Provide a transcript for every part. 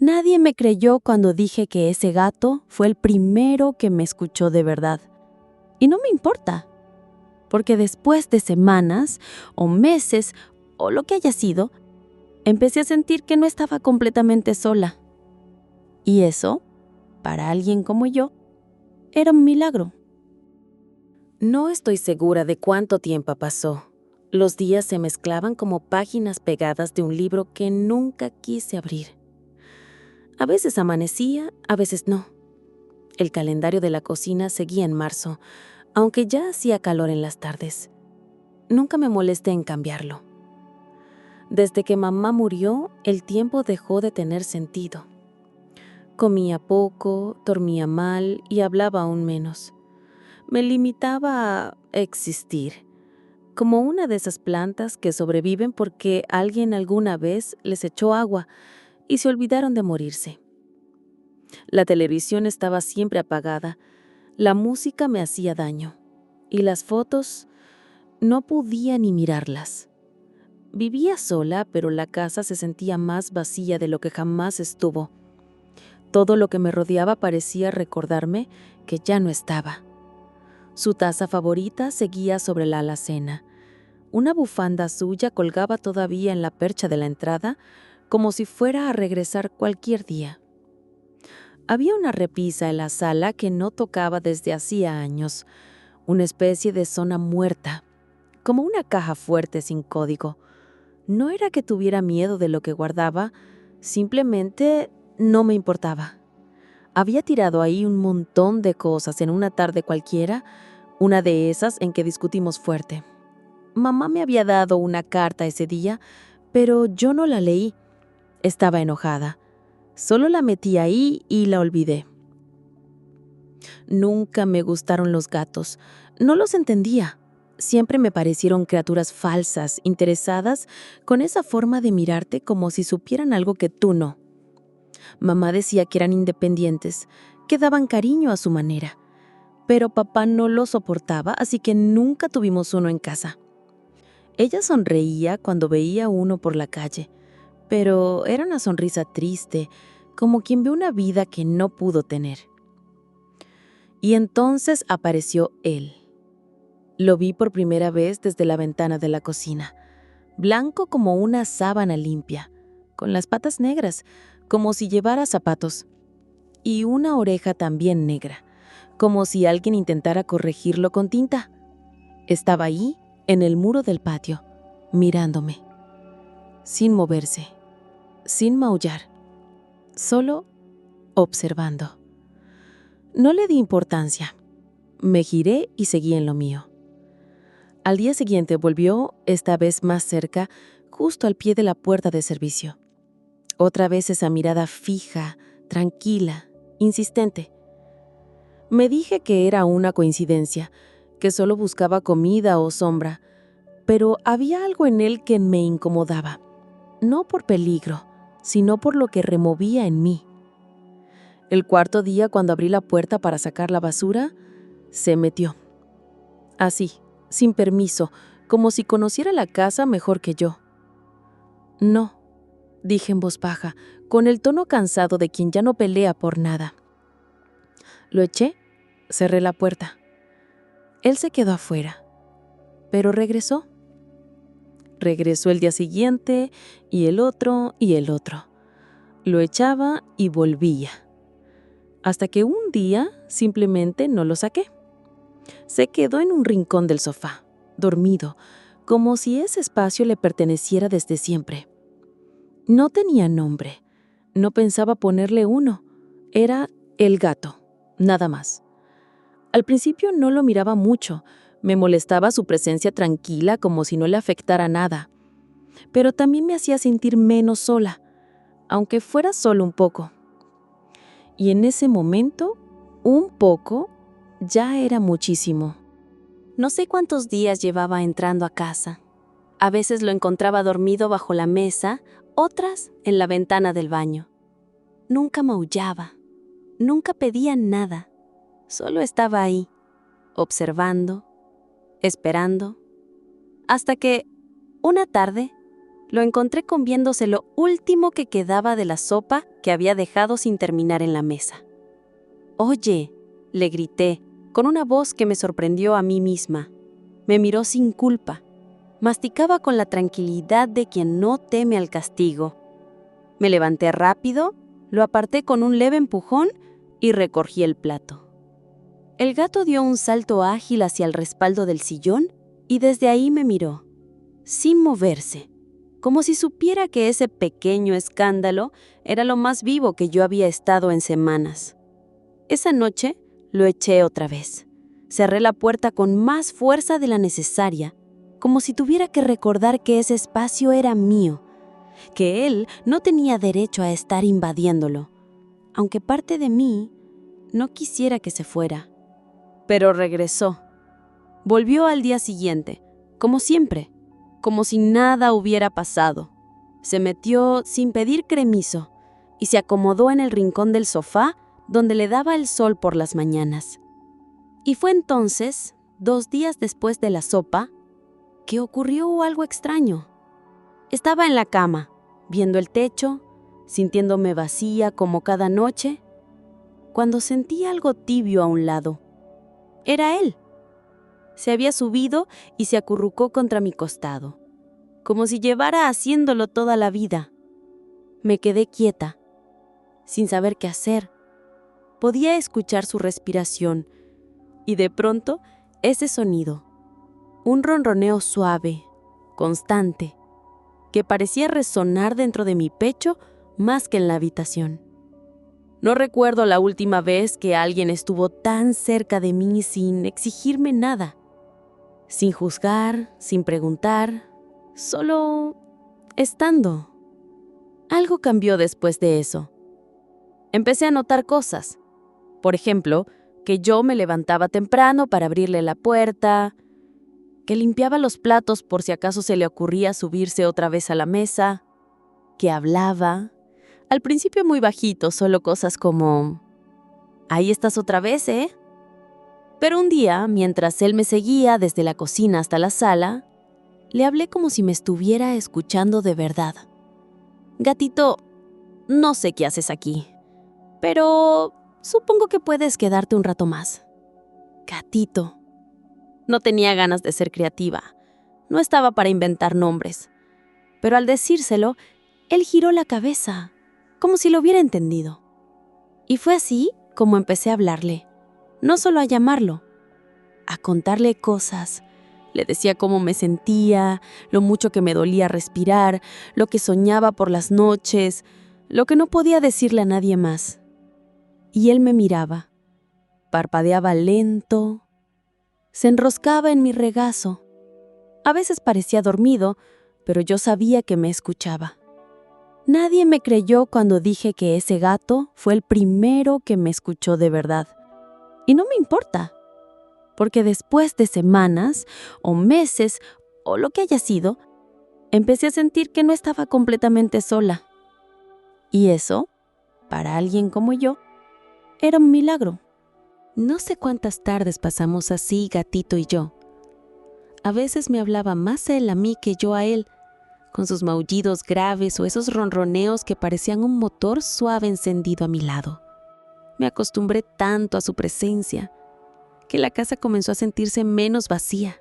Nadie me creyó cuando dije que ese gato fue el primero que me escuchó de verdad. Y no me importa, porque después de semanas o meses o lo que haya sido, empecé a sentir que no estaba completamente sola. Y eso, para alguien como yo, era un milagro. No estoy segura de cuánto tiempo pasó. Los días se mezclaban como páginas pegadas de un libro que nunca quise abrir. A veces amanecía, a veces no. El calendario de la cocina seguía en marzo, aunque ya hacía calor en las tardes. Nunca me molesté en cambiarlo. Desde que mamá murió, el tiempo dejó de tener sentido. Comía poco, dormía mal y hablaba aún menos. Me limitaba a existir, como una de esas plantas que sobreviven porque alguien alguna vez les echó agua y se olvidaron de morirse. La televisión estaba siempre apagada, la música me hacía daño y las fotos no podía ni mirarlas. Vivía sola, pero la casa se sentía más vacía de lo que jamás estuvo. Todo lo que me rodeaba parecía recordarme que ya no estaba. Su taza favorita seguía sobre la alacena. Una bufanda suya colgaba todavía en la percha de la entrada, como si fuera a regresar cualquier día. Había una repisa en la sala que no tocaba desde hacía años, una especie de zona muerta, como una caja fuerte sin código. No era que tuviera miedo de lo que guardaba, simplemente no me importaba. Había tirado ahí un montón de cosas en una tarde cualquiera, una de esas en que discutimos fuerte. Mamá me había dado una carta ese día, pero yo no la leí. Estaba enojada. Solo la metí ahí y la olvidé. Nunca me gustaron los gatos. No los entendía. Siempre me parecieron criaturas falsas, interesadas, con esa forma de mirarte como si supieran algo que tú no. Mamá decía que eran independientes, que daban cariño a su manera. Pero papá no lo soportaba, así que nunca tuvimos uno en casa. Ella sonreía cuando veía uno por la calle, pero era una sonrisa triste, como quien ve una vida que no pudo tener. Y entonces apareció él. Lo vi por primera vez desde la ventana de la cocina, blanco como una sábana limpia, con las patas negras, como si llevara zapatos, y una oreja también negra, como si alguien intentara corregirlo con tinta. Estaba ahí, en el muro del patio, mirándome, sin moverse, sin maullar, solo observando. No le di importancia. Me giré y seguí en lo mío. Al día siguiente volvió, esta vez más cerca, justo al pie de la puerta de servicio. Otra vez esa mirada fija, tranquila, insistente. Me dije que era una coincidencia, que solo buscaba comida o sombra, pero había algo en él que me incomodaba. No por peligro, sino por lo que removía en mí. El cuarto día, cuando abrí la puerta para sacar la basura, se metió. Así, sin permiso, como si conociera la casa mejor que yo. No, dije en voz baja, con el tono cansado de quien ya no pelea por nada. Lo eché, cerré la puerta. Él se quedó afuera, pero regresó. Regresó el día siguiente, y el otro, y el otro. Lo echaba y volvía. Hasta que un día simplemente no lo saqué. Se quedó en un rincón del sofá, dormido, como si ese espacio le perteneciera desde siempre. No tenía nombre, no pensaba ponerle uno. Era el gato, nada más. Al principio no lo miraba mucho, me molestaba su presencia tranquila como si no le afectara nada. Pero también me hacía sentir menos sola, aunque fuera solo un poco. Y en ese momento, un poco ya era muchísimo. No sé cuántos días llevaba entrando a casa. A veces lo encontraba dormido bajo la mesa, otras en la ventana del baño. Nunca maullaba, nunca pedía nada. Solo estaba ahí, observando, esperando, hasta que, una tarde, Lo encontré comiéndose lo último que quedaba de la sopa que había dejado sin terminar en la mesa. «Oye», le grité, con una voz que me sorprendió a mí misma. Me miró sin culpa. Masticaba con la tranquilidad de quien no teme al castigo. Me levanté rápido, lo aparté con un leve empujón y recogí el plato. El gato dio un salto ágil hacia el respaldo del sillón y desde ahí me miró, sin moverse, como si supiera que ese pequeño escándalo era lo más vivo que yo había estado en semanas. Esa noche lo eché otra vez. Cerré la puerta con más fuerza de la necesaria, como si tuviera que recordar que ese espacio era mío, que él no tenía derecho a estar invadiéndolo, aunque parte de mí no quisiera que se fuera. Pero regresó. Volvió al día siguiente, como siempre, como si nada hubiera pasado. Se metió sin pedir permiso y se acomodó en el rincón del sofá donde le daba el sol por las mañanas. Y fue entonces, 2 días después de la sopa, que ocurrió algo extraño. Estaba en la cama, viendo el techo, sintiéndome vacía como cada noche, cuando sentí algo tibio a un lado. Era él. Se había subido y se acurrucó contra mi costado, como si llevara haciéndolo toda la vida. Me quedé quieta, sin saber qué hacer. Podía escuchar su respiración y de pronto ese sonido, un ronroneo suave, constante, que parecía resonar dentro de mi pecho más que en la habitación. No recuerdo la última vez que alguien estuvo tan cerca de mí sin exigirme nada, sin juzgar, sin preguntar, solo estando. Algo cambió después de eso. Empecé a notar cosas. Por ejemplo, que yo me levantaba temprano para abrirle la puerta, que limpiaba los platos por si acaso se le ocurría subirse otra vez a la mesa, que hablaba, al principio muy bajito, solo cosas como: «Ahí estás otra vez, ¿eh?». Pero un día, mientras él me seguía desde la cocina hasta la sala, le hablé como si me estuviera escuchando de verdad. «Gatito, no sé qué haces aquí, pero supongo que puedes quedarte un rato más». Gatito. No tenía ganas de ser creativa. No estaba para inventar nombres. Pero al decírselo, él giró la cabeza, como si lo hubiera entendido. Y fue así como empecé a hablarle. No solo a llamarlo, a contarle cosas. Le decía cómo me sentía, lo mucho que me dolía respirar, lo que soñaba por las noches, lo que no podía decirle a nadie más. Y él me miraba. Parpadeaba lento. Se enroscaba en mi regazo. A veces parecía dormido, pero yo sabía que me escuchaba. Nadie me creyó cuando dije que ese gato fue el primero que me escuchó de verdad. Y no me importa, porque después de semanas o meses o lo que haya sido, empecé a sentir que no estaba completamente sola. Y eso, para alguien como yo, era un milagro. No sé cuántas tardes pasamos así, Gatito y yo. A veces me hablaba más él a mí que yo a él, con sus maullidos graves o esos ronroneos que parecían un motor suave encendido a mi lado. Me acostumbré tanto a su presencia que la casa comenzó a sentirse menos vacía.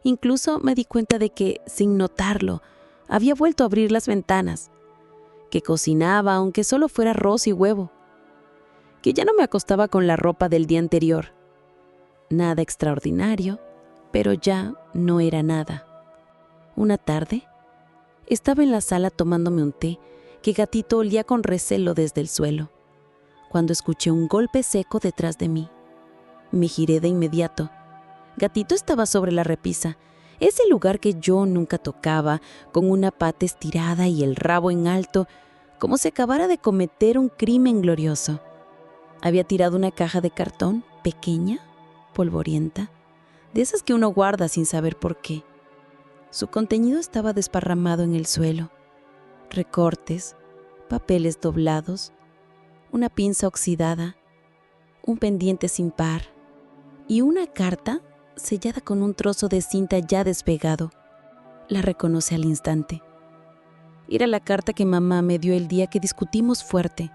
Incluso me di cuenta de que, sin notarlo, había vuelto a abrir las ventanas, que cocinaba aunque solo fuera arroz y huevo, que ya no me acostaba con la ropa del día anterior. Nada extraordinario, pero ya no era nada. Una tarde, estaba en la sala tomándome un té que Gatito olía con recelo desde el suelo, cuando escuché un golpe seco detrás de mí. Me giré de inmediato. Gatito estaba sobre la repisa, ese lugar que yo nunca tocaba, con una pata estirada y el rabo en alto, como si acabara de cometer un crimen glorioso. Había tirado una caja de cartón, pequeña, polvorienta, de esas que uno guarda sin saber por qué. Su contenido estaba desparramado en el suelo. Recortes, papeles doblados, una pinza oxidada, un pendiente sin par y una carta sellada con un trozo de cinta ya despegado. La reconocí al instante. Era la carta que mamá me dio el día que discutimos fuerte,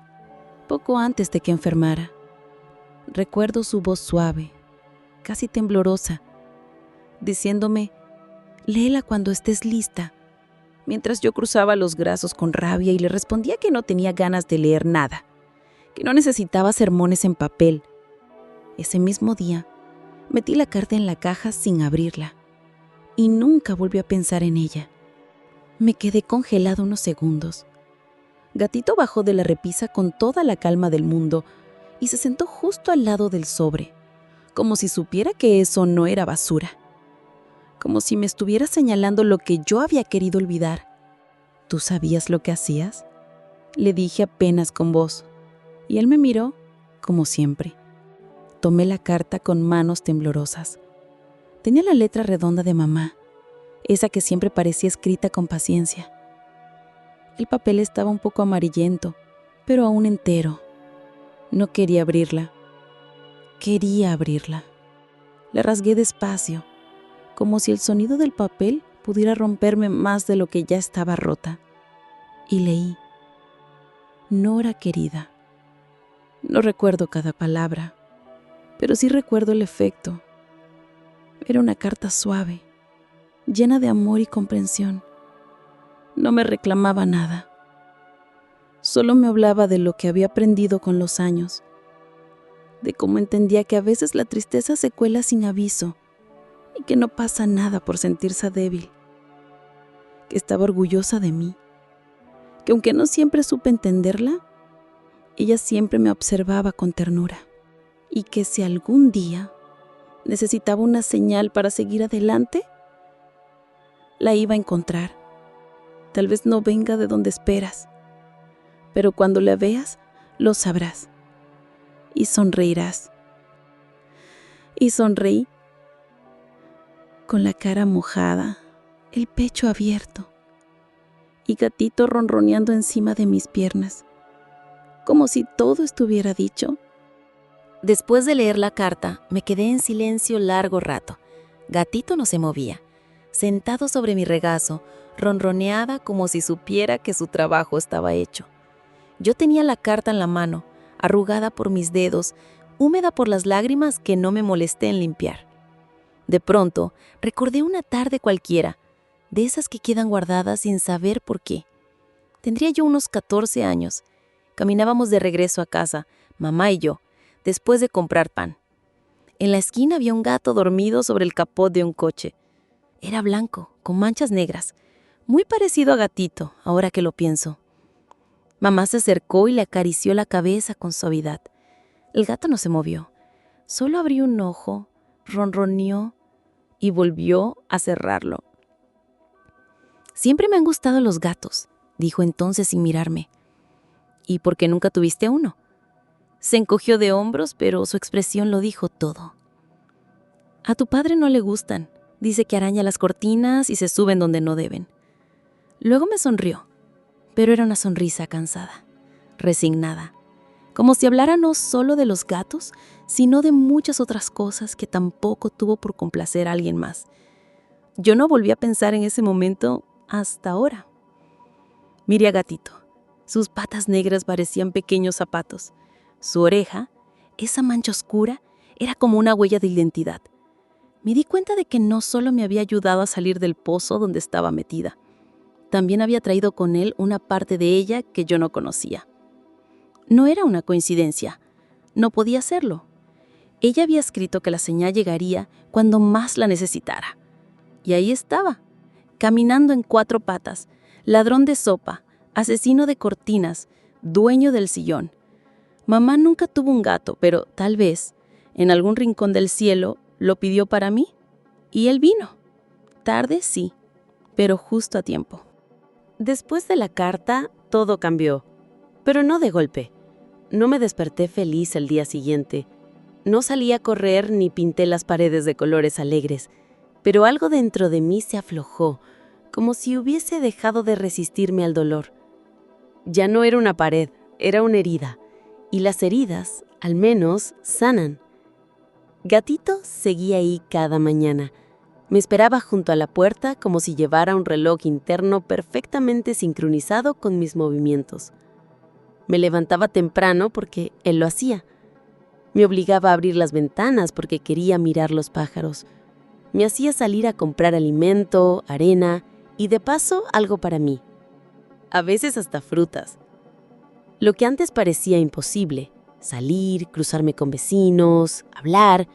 poco antes de que enfermara. Recuerdo su voz suave, casi temblorosa, diciéndome: «Léela cuando estés lista», mientras yo cruzaba los brazos con rabia y le respondía que no tenía ganas de leer nada, que no necesitaba sermones en papel. Ese mismo día, metí la carta en la caja sin abrirla y nunca volví a pensar en ella. Me quedé congelado unos segundos. Gatito bajó de la repisa con toda la calma del mundo y se sentó justo al lado del sobre, como si supiera que eso no era basura, como si me estuviera señalando lo que yo había querido olvidar. «¿Tú sabías lo que hacías?», le dije apenas con voz, y él me miró como siempre. Tomé la carta con manos temblorosas. Tenía la letra redonda de mamá, esa que siempre parecía escrita con paciencia. El papel estaba un poco amarillento, pero aún entero. No quería abrirla. Quería abrirla. La rasgué despacio, como si el sonido del papel pudiera romperme más de lo que ya estaba rota. Y leí: «Nora querida». No recuerdo cada palabra, pero sí recuerdo el efecto. Era una carta suave, llena de amor y comprensión. No me reclamaba nada. Solo me hablaba de lo que había aprendido con los años, de cómo entendía que a veces la tristeza se cuela sin aviso y que no pasa nada por sentirse débil, que estaba orgullosa de mí, que aunque no siempre supe entenderla, ella siempre me observaba con ternura, y que si algún día necesitaba una señal para seguir adelante, la iba a encontrar. Tal vez no venga de donde esperas, pero cuando la veas, lo sabrás y sonreirás. Y sonreí, con la cara mojada, el pecho abierto y Gatito ronroneando encima de mis piernas, como si todo estuviera dicho. Después de leer la carta, me quedé en silencio largo rato. Gatito no se movía. Sentado sobre mi regazo, ronroneaba como si supiera que su trabajo estaba hecho. Yo tenía la carta en la mano, arrugada por mis dedos, húmeda por las lágrimas que no me molesté en limpiar. De pronto, recordé una tarde cualquiera, de esas que quedan guardadas sin saber por qué. Tendría yo unos 14 años. Caminábamos de regreso a casa, mamá y yo, después de comprar pan. En la esquina había un gato dormido sobre el capó de un coche. Era blanco, con manchas negras, muy parecido a Gatito, ahora que lo pienso. Mamá se acercó y le acarició la cabeza con suavidad. El gato no se movió, solo abrió un ojo, ronroneó y volvió a cerrarlo. «Siempre me han gustado los gatos», dijo entonces sin mirarme. «¿Y por qué nunca tuviste uno?». Se encogió de hombros, pero su expresión lo dijo todo. «A tu padre no le gustan. Dice que araña las cortinas y se suben donde no deben». Luego me sonrió, pero era una sonrisa cansada, resignada, como si hablara no solo de los gatos, sino de muchas otras cosas que tampoco tuvo por complacer a alguien más. Yo no volví a pensar en ese momento hasta ahora. Miré a Gatito. Sus patas negras parecían pequeños zapatos. Su oreja, esa mancha oscura, era como una huella de identidad. Me di cuenta de que no solo me había ayudado a salir del pozo donde estaba metida, también había traído con él una parte de ella que yo no conocía. No era una coincidencia, no podía serlo. Ella había escrito que la señal llegaría cuando más la necesitara. Y ahí estaba, caminando en 4 patas, ladrón de sopa, asesino de cortinas, dueño del sillón. Mamá nunca tuvo un gato, pero tal vez, en algún rincón del cielo, lo pidió para mí. Y él vino. Tarde, sí, pero justo a tiempo. Después de la carta, todo cambió, pero no de golpe. No me desperté feliz el día siguiente. No salí a correr ni pinté las paredes de colores alegres, pero algo dentro de mí se aflojó, como si hubiese dejado de resistirme al dolor. Ya no era una pared, era una herida, y las heridas, al menos, sanan. Gatito seguía ahí cada mañana, Me esperaba junto a la puerta como si llevara un reloj interno perfectamente sincronizado con mis movimientos. Me levantaba temprano porque él lo hacía. Me obligaba a abrir las ventanas porque quería mirar los pájaros. Me hacía salir a comprar alimento, arena y de paso algo para mí. A veces hasta frutas. Lo que antes parecía imposible, salir, cruzarme con vecinos, hablar,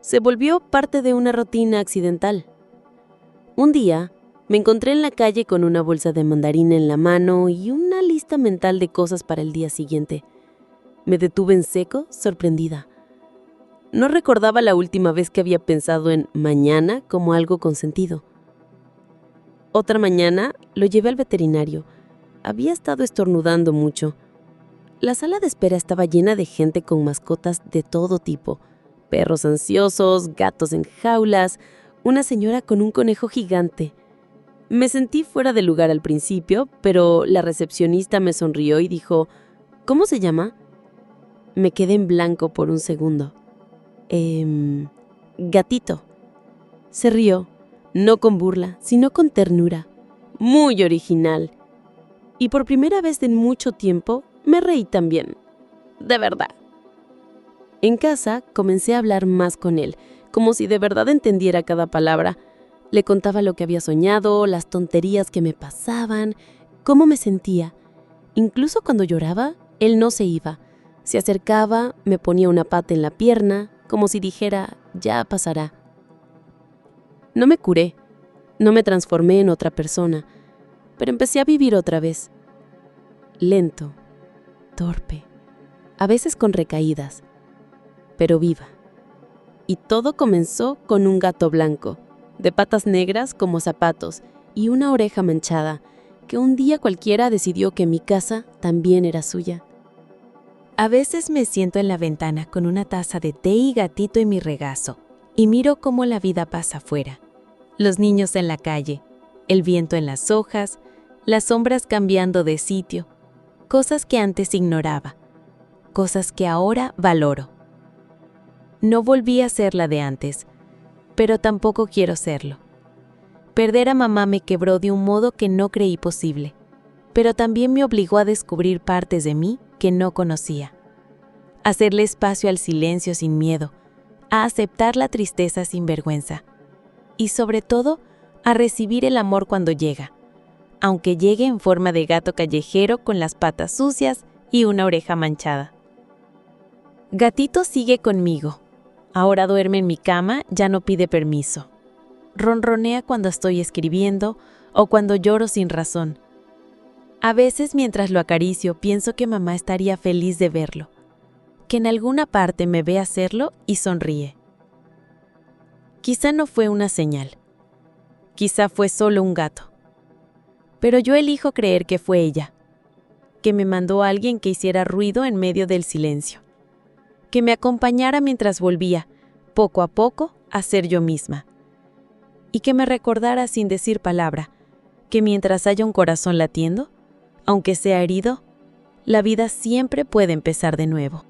se volvió parte de una rutina accidental. Un día, me encontré en la calle con una bolsa de mandarina en la mano y una lista mental de cosas para el día siguiente. Me detuve en seco, sorprendida. No recordaba la última vez que había pensado en mañana como algo con sentido. Otra mañana lo llevé al veterinario. Había estado estornudando mucho. La sala de espera estaba llena de gente con mascotas de todo tipo. Perros ansiosos, gatos en jaulas, una señora con un conejo gigante. Me sentí fuera de lugar al principio, pero la recepcionista me sonrió y dijo, ¿cómo se llama? Me quedé en blanco por un segundo. Gatito. Se rió, no con burla, sino con ternura. Muy original. Y por primera vez en mucho tiempo, me reí también. De verdad. En casa, comencé a hablar más con él, como si de verdad entendiera cada palabra. Le contaba lo que había soñado, las tonterías que me pasaban, cómo me sentía. Incluso cuando lloraba, él no se iba. Se acercaba, me ponía una pata en la pierna, como si dijera, ya pasará. No me curé, no me transformé en otra persona, pero empecé a vivir otra vez. Lento, torpe, a veces con recaídas, pero viva. Y todo comenzó con un gato blanco, de patas negras como zapatos y una oreja manchada, que un día cualquiera decidió que mi casa también era suya. A veces me siento en la ventana con una taza de té y gatito en mi regazo y miro cómo la vida pasa afuera. Los niños en la calle, el viento en las hojas, las sombras cambiando de sitio, cosas que antes ignoraba, cosas que ahora valoro. No volví a ser la de antes, pero tampoco quiero serlo. Perder a mamá me quebró de un modo que no creí posible, pero también me obligó a descubrir partes de mí que no conocía. Hacerle espacio al silencio sin miedo, a aceptar la tristeza sin vergüenza y sobre todo a recibir el amor cuando llega, aunque llegue en forma de gato callejero con las patas sucias y una oreja manchada. Gatito sigue conmigo. Ahora duerme en mi cama, ya no pide permiso. Ronronea cuando estoy escribiendo o cuando lloro sin razón. A veces mientras lo acaricio pienso que mamá estaría feliz de verlo, que en alguna parte me ve hacerlo y sonríe. Quizá no fue una señal, quizá fue solo un gato, pero yo elijo creer que fue ella, que me mandó a alguien que hiciera ruido en medio del silencio, que me acompañara mientras volvía, poco a poco, a ser yo misma, y que me recordara sin decir palabra, que mientras haya un corazón latiendo, aunque sea herido, la vida siempre puede empezar de nuevo.